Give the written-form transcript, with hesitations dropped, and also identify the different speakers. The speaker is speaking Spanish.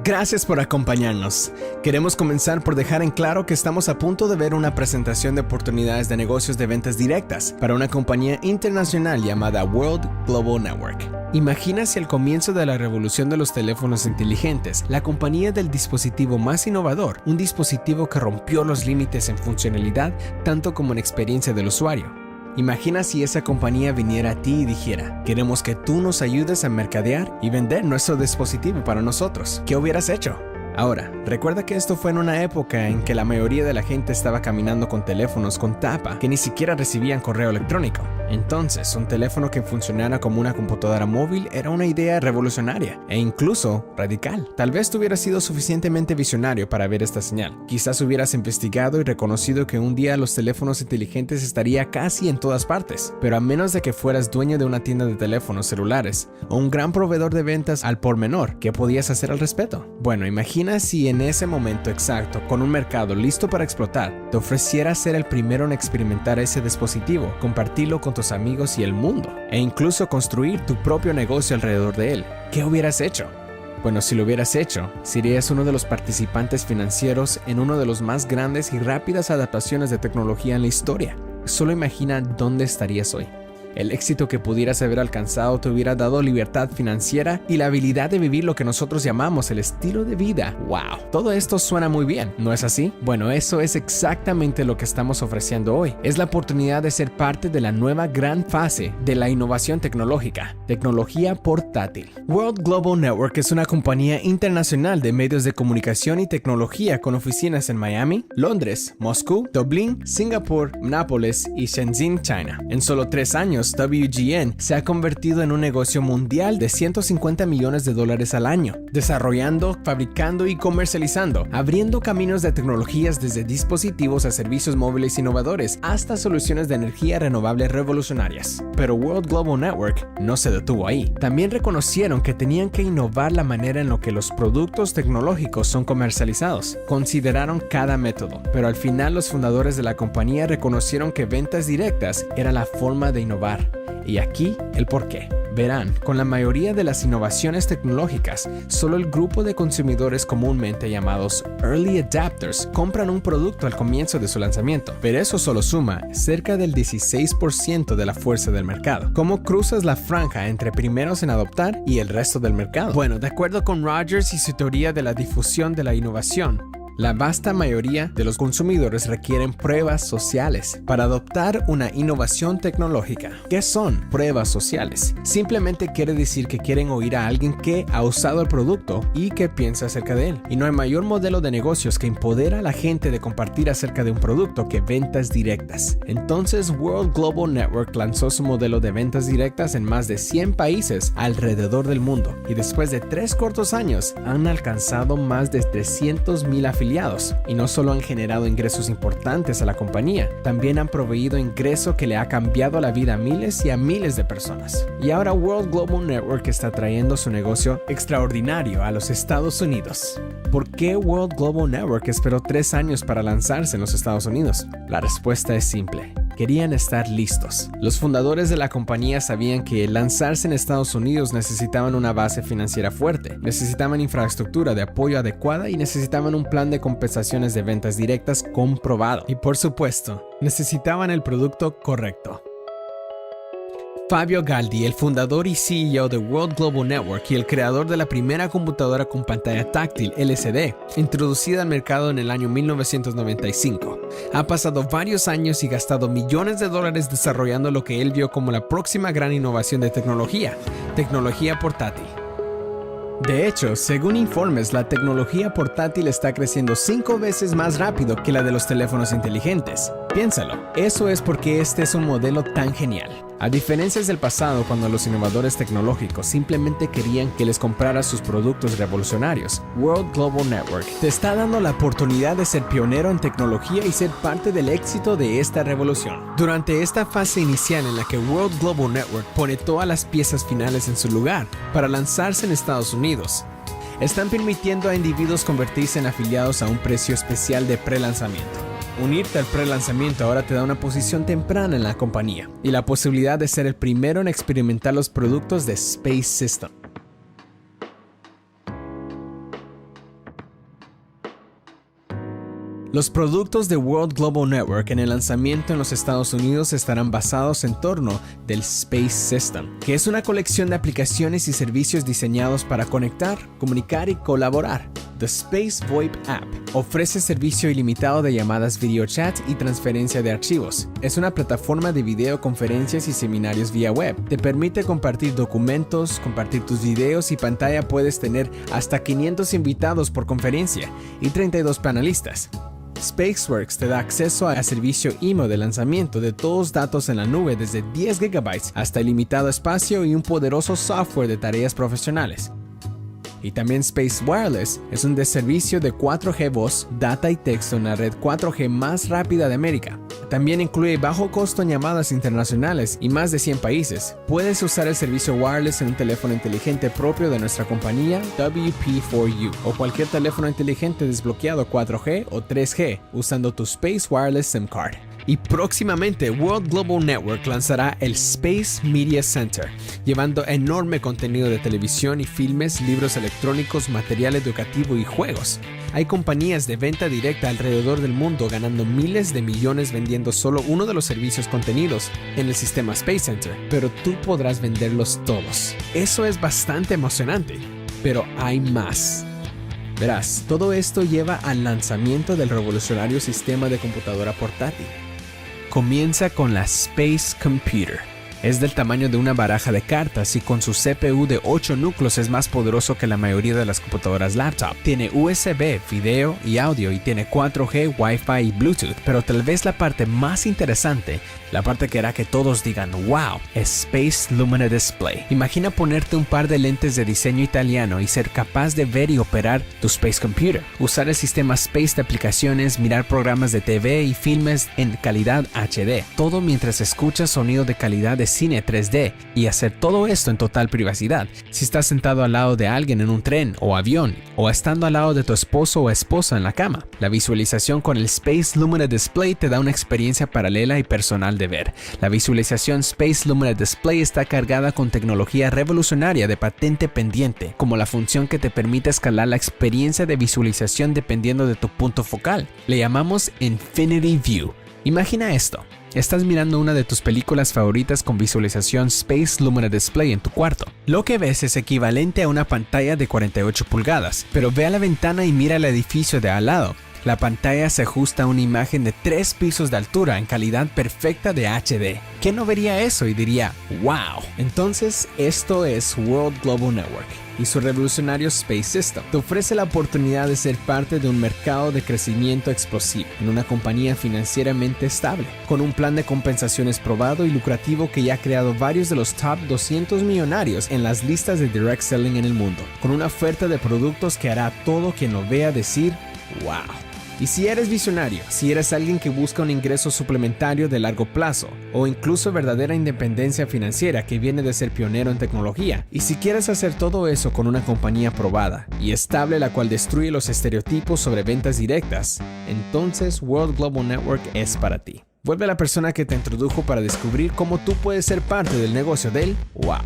Speaker 1: Gracias por acompañarnos. Queremos comenzar por dejar en claro que estamos a punto de ver una presentación de oportunidades de negocios de ventas directas para una compañía internacional llamada World Global Network. Imagina si al comienzo de la revolución de los teléfonos inteligentes, la compañía del dispositivo más innovador, un dispositivo que rompió los límites en funcionalidad tanto como en experiencia del usuario. Imagina si esa compañía viniera a ti y dijera: queremos que tú nos ayudes a mercadear y vender nuestro dispositivo para nosotros. ¿Qué hubieras hecho? Ahora, recuerda que esto fue en una época en que la mayoría de la gente estaba caminando con teléfonos con tapa que ni siquiera recibían correo electrónico. Entonces, un teléfono que funcionara como una computadora móvil era una idea revolucionaria e incluso radical. Tal vez tú hubieras sido suficientemente visionario para ver esta señal. Quizás hubieras investigado y reconocido que un día los teléfonos inteligentes estarían casi en todas partes. Pero a menos de que fueras dueño de una tienda de teléfonos celulares o un gran proveedor de ventas al por menor, ¿qué podías hacer al respecto? Bueno, imagina si en ese momento exacto, con un mercado listo para explotar, te ofreciera ser el primero en experimentar ese dispositivo, compartirlo con tus amigos y el mundo, e incluso construir tu propio negocio alrededor de él. ¿Qué hubieras hecho? Bueno, si lo hubieras hecho, serías uno de los participantes financieros en uno de los más grandes y rápidas adaptaciones de tecnología en la historia. Solo imagina dónde estarías hoy. El éxito que pudieras haber alcanzado te hubiera dado libertad financiera y la habilidad de vivir lo que nosotros llamamos el estilo de vida. ¡Wow! Todo esto suena muy bien, ¿no es así? Bueno, eso es exactamente lo que estamos ofreciendo hoy. Es la oportunidad de ser parte de la nueva gran fase de la innovación tecnológica, tecnología portátil. World Global Network es una compañía internacional de medios de comunicación y tecnología con oficinas en Miami, Londres, Moscú, Dublín, Singapur, Nápoles y Shenzhen, China. En solo 3 años, WGN se ha convertido en un negocio mundial de $150 millones al año, desarrollando, fabricando y comercializando, abriendo caminos de tecnologías desde dispositivos a servicios móviles innovadores hasta soluciones de energía renovable revolucionarias. Pero World Global Network no se detuvo ahí. También reconocieron que tenían que innovar la manera en la que los productos tecnológicos son comercializados. Consideraron cada método, pero al final los fundadores de la compañía reconocieron que ventas directas era la forma de innovar. Y aquí el porqué. Verán, con la mayoría de las innovaciones tecnológicas, solo el grupo de consumidores comúnmente llamados Early Adapters compran un producto al comienzo de su lanzamiento, pero eso solo suma cerca del 16% de la fuerza del mercado. ¿Cómo cruzas la franja entre primeros en adoptar y el resto del mercado? Bueno, de acuerdo con Rogers y su teoría de la difusión de la innovación, la vasta mayoría de los consumidores requieren pruebas sociales para adoptar una innovación tecnológica. ¿Qué son pruebas sociales? Simplemente quiere decir que quieren oír a alguien que ha usado el producto y que piensa acerca de él. Y no hay mayor modelo de negocios que empodera a la gente de compartir acerca de un producto que ventas directas. Entonces, World Global Network lanzó su modelo de ventas directas en más de 100 países alrededor del mundo. Y después de 3 cortos años, han alcanzado más de 300,000 afiliados. Y no solo han generado ingresos importantes a la compañía, también han proveído ingreso que le ha cambiado la vida a miles y a miles de personas. Y ahora World Global Network está trayendo su negocio extraordinario a los Estados Unidos. ¿Por qué World Global Network esperó 3 años para lanzarse en los Estados Unidos? La respuesta es simple. Querían estar listos. Los fundadores de la compañía sabían que lanzarse en Estados Unidos necesitaban una base financiera fuerte, necesitaban infraestructura de apoyo adecuada y necesitaban un plan de compensaciones de ventas directas comprobado. Y por supuesto, necesitaban el producto correcto. Fabio Galdi, el fundador y CEO de World Global Network y el creador de la primera computadora con pantalla táctil LCD, introducida al mercado en el año 1995, ha pasado varios años y gastado millones de dólares desarrollando lo que él vio como la próxima gran innovación de tecnología portátil. De hecho, según informes, la tecnología portátil está creciendo 5 veces más rápido que la de los teléfonos inteligentes. Piénsalo, eso es porque este es un modelo tan genial. A diferencia del pasado, cuando los innovadores tecnológicos simplemente querían que les compraras sus productos revolucionarios, World Global Network te está dando la oportunidad de ser pionero en tecnología y ser parte del éxito de esta revolución. Durante esta fase inicial en la que World Global Network pone todas las piezas finales en su lugar para lanzarse en Estados Unidos, están permitiendo a individuos convertirse en afiliados a un precio especial de pre-lanzamiento. Unirte al pre-lanzamiento ahora te da una posición temprana en la compañía y la posibilidad de ser el primero en experimentar los productos de Space System. Los productos de World Global Network en el lanzamiento en los Estados Unidos estarán basados en torno del Space System, que es una colección de aplicaciones y servicios diseñados para conectar, comunicar y colaborar. The Space VoIP App ofrece servicio ilimitado de llamadas video chat y transferencia de archivos. Es una plataforma de videoconferencias y seminarios vía web. Te permite compartir documentos, compartir tus videos y pantalla. Puedes tener hasta 500 invitados por conferencia y 32 panelistas. Spaceworks te da acceso a servicio IMO de lanzamiento de todos datos en la nube desde 10 GB hasta ilimitado espacio y un poderoso software de tareas profesionales. Y también Space Wireless es un servicio de 4G voz, data y texto en la red 4G más rápida de América. También incluye bajo costo en llamadas internacionales y más de 100 países. Puedes usar el servicio wireless en un teléfono inteligente propio de nuestra compañía WP4U o cualquier teléfono inteligente desbloqueado 4G o 3G usando tu Space Wireless SIM card. Y próximamente World Global Network lanzará el Space Media Center, llevando enorme contenido de televisión y filmes, libros electrónicos, material educativo y juegos. Hay compañías de venta directa alrededor del mundo ganando miles de millones vendiendo solo uno de los servicios contenidos en el sistema Space Center, pero tú podrás venderlos todos. Eso es bastante emocionante, pero hay más. Verás, todo esto lleva al lanzamiento del revolucionario sistema de computadora portátil. Comienza con la Space Computer. Es del tamaño de una baraja de cartas y con su CPU de 8 núcleos es más poderoso que la mayoría de las computadoras laptop. Tiene USB, video y audio y tiene 4G, Wi-Fi y Bluetooth. Pero tal vez la parte más interesante, la parte que hará que todos digan wow, es Space Lumina Display. Imagina ponerte un par de lentes de diseño italiano y ser capaz de ver y operar tu Space Computer. Usar el sistema Space de aplicaciones, mirar programas de TV y filmes en calidad HD. Todo mientras escuchas sonido de calidad de cine 3D y hacer todo esto en total privacidad. Si estás sentado al lado de alguien en un tren o avión o estando al lado de tu esposo o esposa en la cama. La visualización con el Space Lumina Display te da una experiencia paralela y personal de ver. La visualización Space Lumina Display está cargada con tecnología revolucionaria de patente pendiente, como la función que te permite escalar la experiencia de visualización dependiendo de tu punto focal. Le llamamos Infinity View. Imagina esto. Estás mirando una de tus películas favoritas con visualización Space Lumina Display en tu cuarto. Lo que ves es equivalente a una pantalla de 48 pulgadas, pero ve a la ventana y mira el edificio de al lado. La pantalla se ajusta a una imagen de 3 pisos de altura en calidad perfecta de HD. ¿Quién no vería eso y diría wow? Entonces, esto es World Global Network y su revolucionario Space System. Te ofrece la oportunidad de ser parte de un mercado de crecimiento explosivo en una compañía financieramente estable, con un plan de compensaciones probado y lucrativo que ya ha creado varios de los top 200 millonarios en las listas de direct selling en el mundo, con una oferta de productos que hará a todo quien lo vea decir wow. Y si eres visionario, si eres alguien que busca un ingreso suplementario de largo plazo o incluso verdadera independencia financiera que viene de ser pionero en tecnología, y si quieres hacer todo eso con una compañía probada y estable la cual destruye los estereotipos sobre ventas directas, entonces World Global Network es para ti. Vuelve a la persona que te introdujo para descubrir cómo tú puedes ser parte del negocio del wow.